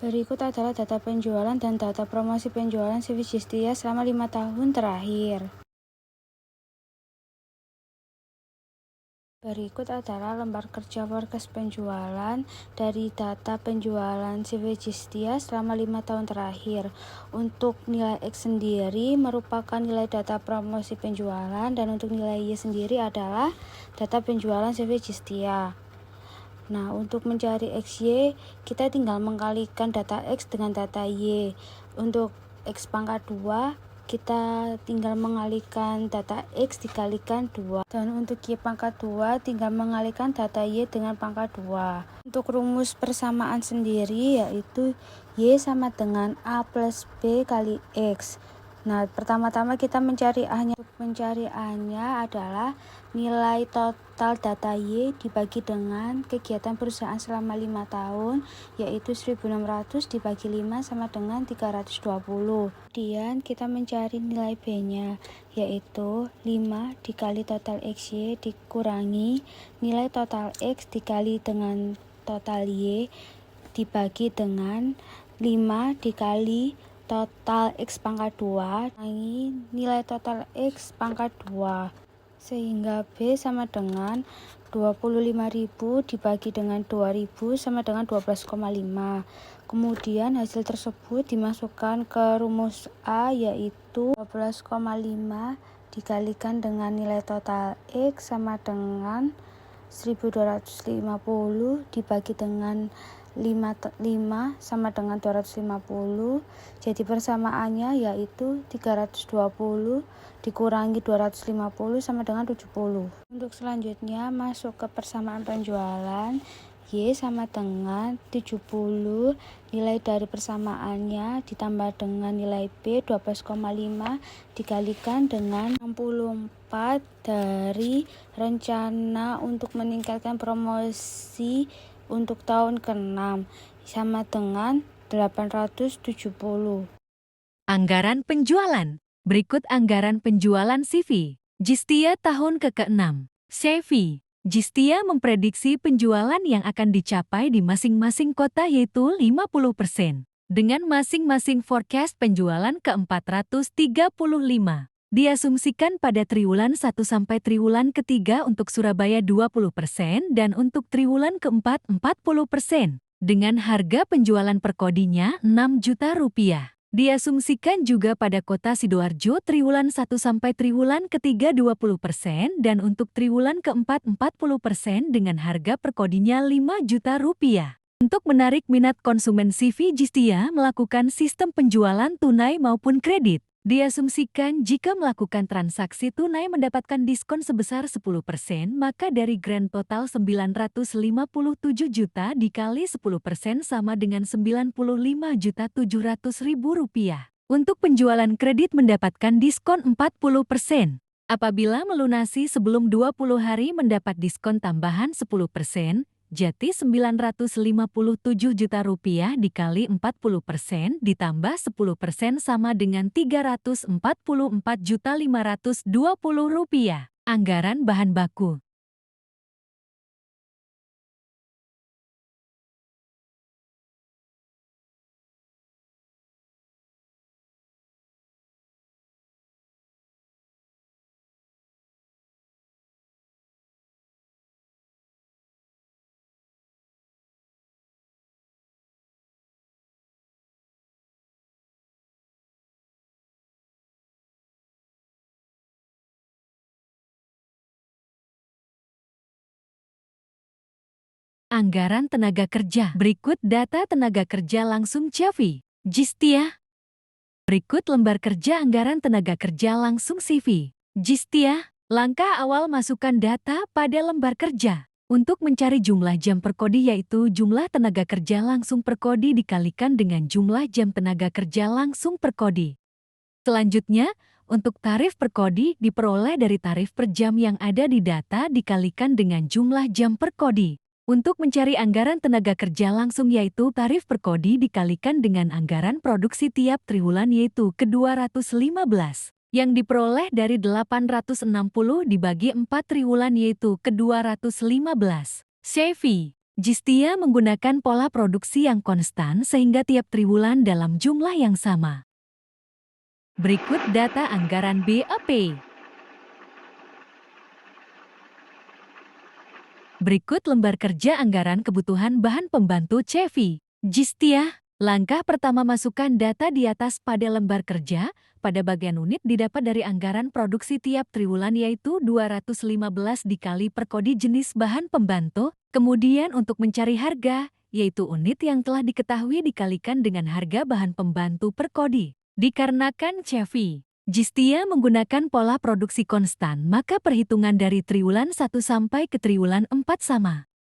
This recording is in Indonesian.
Berikut adalah data penjualan dan data promosi penjualan CV Justia selama 5 tahun terakhir. Berikut adalah lembar kerja forecast penjualan dari data penjualan CV Justia selama 5 tahun terakhir. Untuk nilai X sendiri merupakan nilai data promosi penjualan dan untuk nilai Y sendiri adalah data penjualan CV Justia. Nah, untuk mencari XY, kita tinggal mengkalikan data X dengan data Y. Untuk X pangkat 2, kita tinggal mengalikan data X dikalikan 2. Dan untuk Y pangkat 2, tinggal mengalikan data Y dengan pangkat 2. Untuk rumus persamaan sendiri, yaitu Y sama dengan A plus B kali X. Nah, pertama-tama kita mencari A-nya. Untuk mencari A-nya adalah nilai total data Y dibagi dengan kegiatan perusahaan selama 5 tahun, yaitu 1.600 dibagi 5 sama dengan 320. Kemudian kita mencari nilai B-nya, yaitu 5 dikali total XY dikurangi nilai total X dikali dengan total Y dibagi dengan 5 dikali total X pangkat 2 nilai total X pangkat 2, sehingga B sama dengan 25.000 dibagi dengan 2.000 sama dengan 12,5. Kemudian hasil tersebut dimasukkan ke rumus A, yaitu 12,5 dikalikan dengan nilai total X sama dengan 1.250 dibagi dengan 5 sama dengan 250. Jadi persamaannya yaitu 320 dikurangi 250 sama dengan 70. Untuk selanjutnya masuk ke persamaan penjualan. Y sama dengan 70, nilai dari persamaannya ditambah dengan nilai B 12,5 dikalikan dengan 64 dari rencana untuk meningkatkan promosi untuk tahun ke-6 sama dengan 870. Anggaran penjualan. Berikut anggaran penjualan CV Justia tahun ke-6. CV Justia memprediksi penjualan yang akan dicapai di masing-masing kota yaitu 50%. Dengan masing-masing forecast penjualan ke-435. Diasumsikan pada triwulan 1 sampai triwulan ke-3 untuk Surabaya 20% dan untuk triwulan ke-4 40%. Dengan harga penjualan per kodinya Rp6 juta. Diasumsikan juga pada kota Sidoarjo triwulan 1 sampai triwulan ke-3 20% dan untuk triwulan ke-4 40% dengan harga per kodinya Rp5 juta. Untuk menarik minat konsumen CV Justia melakukan sistem penjualan tunai maupun kredit. Diasumsikan jika melakukan transaksi tunai mendapatkan diskon sebesar 10%, maka dari grand total 957 juta dikali 10% sama dengan Rp95.700.000. Untuk penjualan kredit mendapatkan diskon 40%. Apabila melunasi sebelum 20 hari mendapat diskon tambahan 10%, jadi Rp957 juta dikali 40% ditambah 10% sama dengan Rp344.520. Anggaran bahan baku. Anggaran tenaga kerja. Berikut data tenaga kerja langsung CV Justia. Berikut lembar kerja anggaran tenaga kerja langsung CV Justia. Langkah awal masukkan data pada lembar kerja. Untuk mencari jumlah jam per kodi yaitu jumlah tenaga kerja langsung per kodi dikalikan dengan jumlah jam tenaga kerja langsung per kodi. Selanjutnya, untuk tarif per kodi diperoleh dari tarif per jam yang ada di data dikalikan dengan jumlah jam per kodi. Untuk mencari anggaran tenaga kerja langsung yaitu tarif per kodi dikalikan dengan anggaran produksi tiap triwulan yaitu ke-215. Yang diperoleh dari 860 dibagi 4 triwulan yaitu ke-215. CV Jistia menggunakan pola produksi yang konstan sehingga tiap triwulan dalam jumlah yang sama. Berikut data anggaran BAP. Berikut lembar kerja anggaran kebutuhan bahan pembantu CEVI. Jistia, langkah pertama masukkan data di atas pada lembar kerja. Pada bagian unit didapat dari anggaran produksi tiap triwulan yaitu 215 dikali per kodi jenis bahan pembantu. Kemudian untuk mencari harga, yaitu unit yang telah diketahui dikalikan dengan harga bahan pembantu per kodi. Dikarenakan CEVI, Jistia menggunakan pola produksi konstan, maka perhitungan dari triwulan 1 sampai ke triwulan 4 sama.